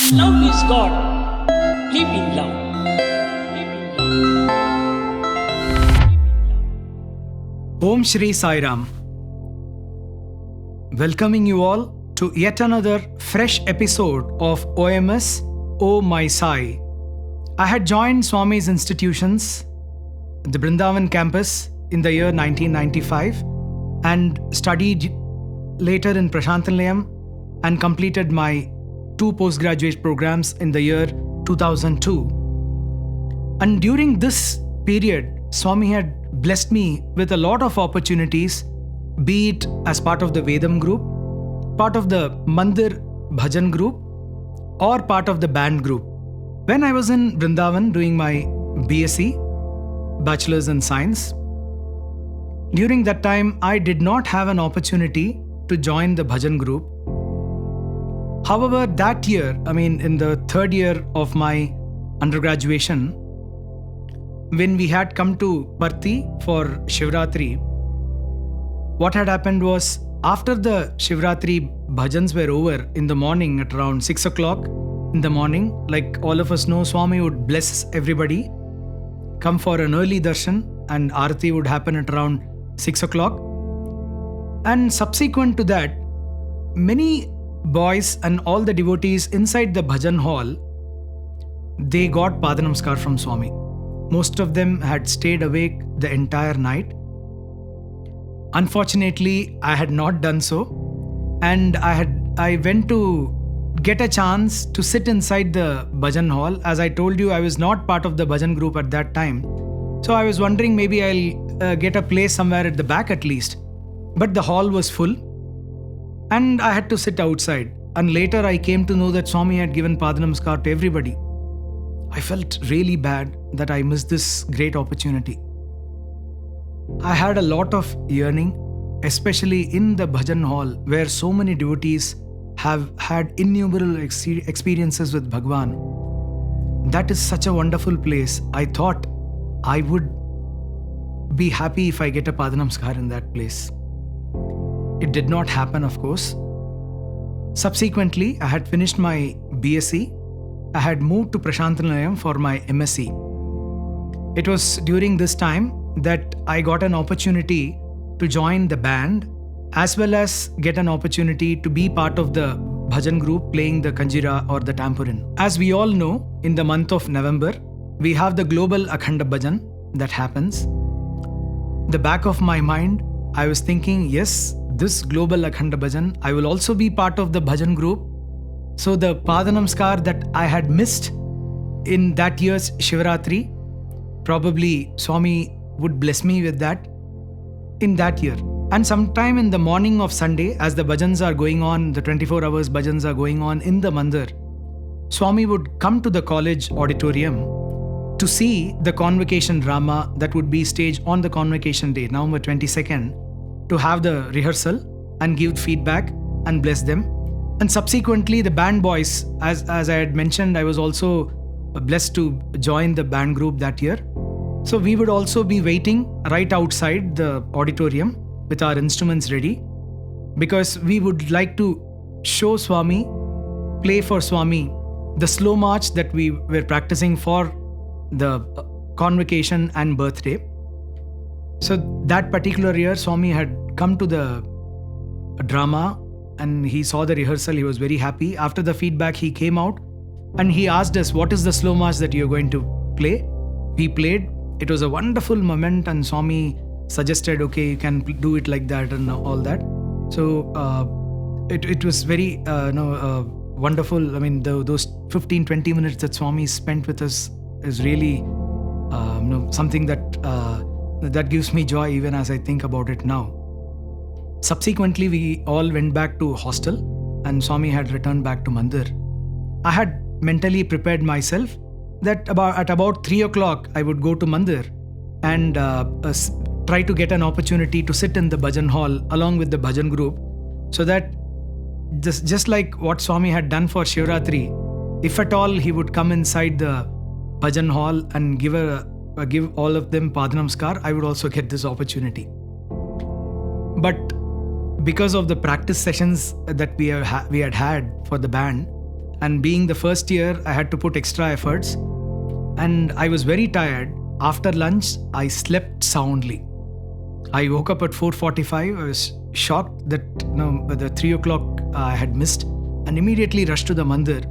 Love is God. Live in love. Live in love. Om Shri Sai Ram. Welcoming you all to yet another fresh episode of OMS Oh My Sai. I had joined Swami's institutions, the Vrindavan campus, in the year 1995 and studied later in Prasanthi Nilayam and completed my 2 postgraduate programs in the year 2002. And during this period, Swami had blessed me with a lot of opportunities, be it as part of the Vedam group, part of the Mandir Bhajan group, or part of the band group. When I was in Vrindavan doing my BSc, Bachelor's in Science, during that time I did not have an opportunity to join the Bhajan group. However, that year, in the 3rd year of my undergraduation, when we had come to Parthi for Shivratri, what had happened was, after the Shivratri bhajans were over in the morning at around 6 o'clock in the morning, like all of us know, Swami would bless everybody, come for an early darshan, and Arati would happen at around 6 o'clock. And subsequent to that, many boys and all the devotees inside the bhajan hall, they got Padanamskar from Swami. Most of them had stayed awake the entire night. Unfortunately, I had not done so, and I went to get a chance to sit inside the bhajan hall. As I told you, I was not part of the bhajan group at that time, so I was wondering maybe I'll get a place somewhere at the back at least. But the hall was full, and I had to sit outside. And later I came to know that Swami had given Padanamskar to everybody. I felt really bad that I missed this great opportunity. I had a lot of yearning, especially in the bhajan hall, where so many devotees have had innumerable experiences with Bhagawan. That is such a wonderful place. I thought I would be happy if I get a Padanamskar in that place. It did not happen, of course. Subsequently, I had finished my BSc. I had moved to Prasanthi Nilayam for my MSc. It was during this time that I got an opportunity to join the band, as well as get an opportunity to be part of the bhajan group playing the kanjira or the tambourine. As we all know, in the month of November, we have the global Akhanda Bhajan that happens. The back of my mind, I was thinking, yes, this global Akhanda Bhajan, I will also be part of the bhajan group. So the Padanamskar that I had missed in that year's Shivratri, probably Swami would bless me with that in that year. And sometime in the morning of Sunday, as the bhajans are going on, the 24 hours bhajans are going on in the mandir, Swami would come to the college auditorium to see the convocation drama that would be staged on the convocation day, November 22nd, to have the rehearsal and give feedback and bless them. And subsequently, the band boys, as I had mentioned, I was also blessed to join the band group that year. So we would also be waiting right outside the auditorium with our instruments ready, because we would like to show Swami, play for Swami, the slow march that we were practicing for the convocation and birthday. So that particular year, Swami had come to the drama and he saw the rehearsal. He was very happy. After the feedback, he came out and he asked us, what is the slow march that you're going to play? We played. It was a wonderful moment, and Swami suggested, okay, you can do it like that and all that. So it was very wonderful. Those 15-20 minutes that Swami spent with us is really something that gives me joy even as I think about it now. Subsequently, we all went back to hostel and Swami had returned back to Mandir. I had mentally prepared myself that at about 3 o'clock I would go to Mandir and try to get an opportunity to sit in the bhajan hall along with the bhajan group, so that just like what Swami had done for Shivratri, if at all he would come inside the bhajan hall and give all of them Padanamskar, I would also get this opportunity. But because of the practice sessions that we had had for the band, And being the first year, I had to put extra efforts. And I was very tired. After lunch, I slept soundly. I woke up at 4:45. I was shocked that the 3 o'clock I had missed, and immediately rushed to the mandir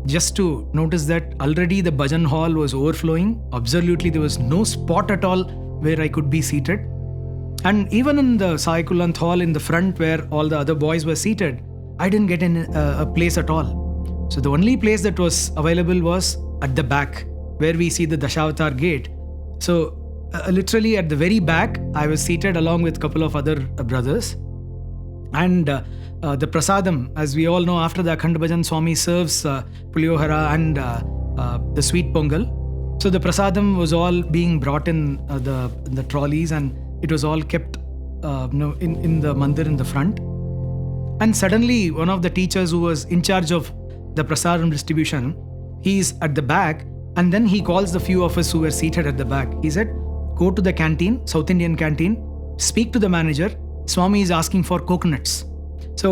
just to notice that already the bhajan hall was overflowing. Absolutely, there was no spot at all where I could be seated. And even in the Sai Kulant hall in the front where all the other boys were seated, I didn't get in a place at all. So the only place that was available was at the back, where we see the Dashavatar gate. So literally at the very back, I was seated along with a couple of other brothers. And the prasadam, as we all know, after the Akhand Bhajan, Swami serves puliohara and the sweet pongal. So the prasadam was all being brought in the trolleys, and it was all kept in the mandir in the front. And suddenly, one of the teachers who was in charge of the prasadam distribution, he's at the back, and then he calls the few of us who were seated at the back. He said, "Go to the canteen, South Indian canteen, speak to the manager. Swami is asking for coconuts." So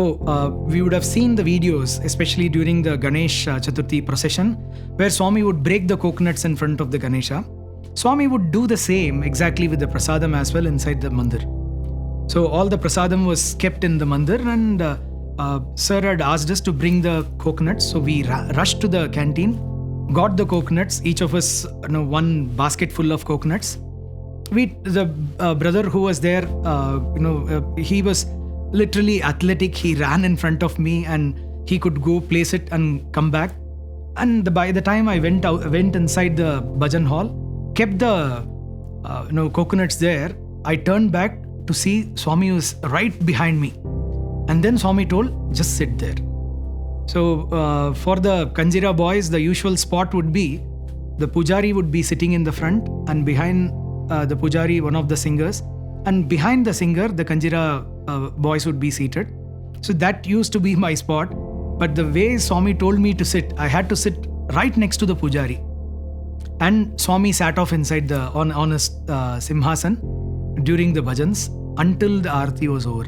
we would have seen the videos, especially during the Ganesh Chaturthi procession, where Swami would break the coconuts in front of the Ganesha. Swami would do the same exactly with the prasadam as well inside the mandir. So all the prasadam was kept in the mandir, and sir had asked us to bring the coconuts. So we rushed to the canteen, got the coconuts, each of us one basket full of coconuts. The brother who was there, he was literally athletic. He ran in front of me, and he could go place it and come back. And by the time I went inside the bhajan hall, kept the coconuts there, I turned back to see Swami was right behind me. And then Swami told, "Just sit there." So for the Kanjira boys, the usual spot would be the pujari would be sitting in the front, and behind the pujari, one of the singers, and behind the singer, the Kanjira boys would be seated. So that used to be my spot. But the way Swami told me to sit, I had to sit right next to the pujari. And Swami sat off inside on his simhasan during the bhajans until the arati was over.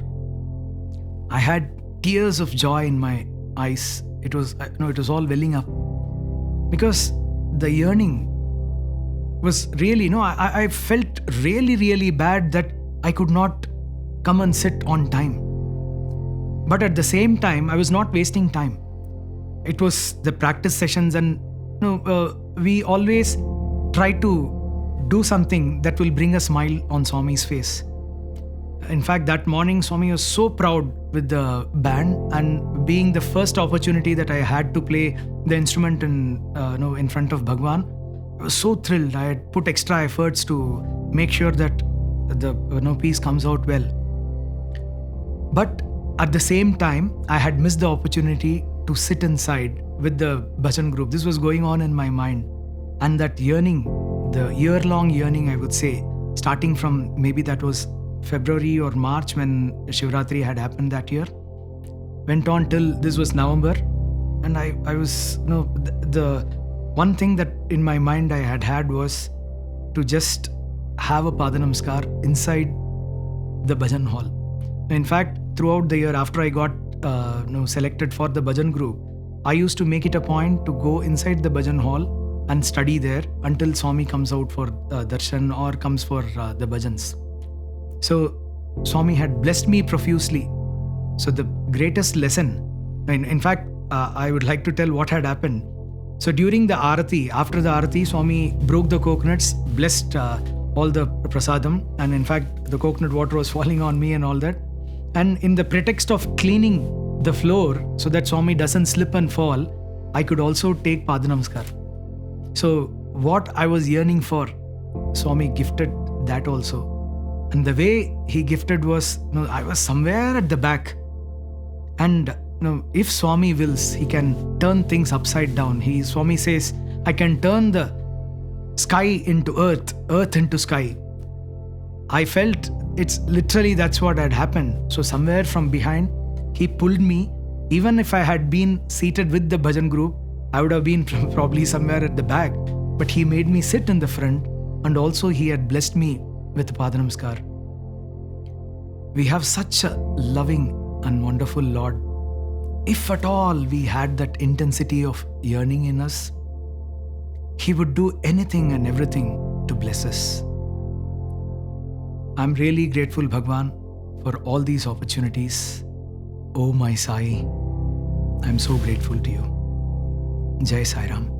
I had tears of joy in my eyes. It was all welling up, because the yearning was really, I felt really, really bad that I could not come and sit on time. But at the same time, I was not wasting time. It was the practice sessions, and we always try to do something that will bring a smile on Swami's face. In fact, that morning, Swami was so proud with the band, and being the first opportunity that I had to play the instrument in front of Bhagawan, I was so thrilled. I had put extra efforts to make sure that the piece comes out well. But at the same time, I had missed the opportunity to sit inside with the bhajan group. This was going on in my mind. And that yearning, the year-long yearning, I would say, starting from maybe that was February or March when Shivratri had happened that year, went on till this was November. And I was, the one thing that in my mind I had was to just have a Padanamskar inside the bhajan hall. In fact, throughout the year after I got selected for the bhajan group, I used to make it a point to go inside the bhajan hall and study there until Swami comes out for darshan or comes for the bhajans. So Swami had blessed me profusely. So the greatest lesson, in fact, I would like to tell what had happened. So during the arati, after the arati, Swami broke the coconuts, blessed all the prasadam, and in fact the coconut water was falling on me and all that. And in the pretext of cleaning the floor so that Swami doesn't slip and fall, I could also take Padanamskar. So what I was yearning for, Swami gifted that also. And the way he gifted was, I was somewhere at the back. And if Swami wills, he can turn things upside down. Swami says, I can turn the sky into earth, earth into sky. I felt it's literally that's what had happened. So somewhere from behind, he pulled me. Even if I had been seated with the bhajan group, I would have been probably somewhere at the back. But he made me sit in the front, and also he had blessed me with the Padanamskar. We have such a loving and wonderful Lord. if at all we had that intensity of yearning in us, He would do anything and everything to bless us. I'm really grateful, Bhagawan, for all these opportunities. Oh my Sai, I'm so grateful to you. Jai Sai Ram.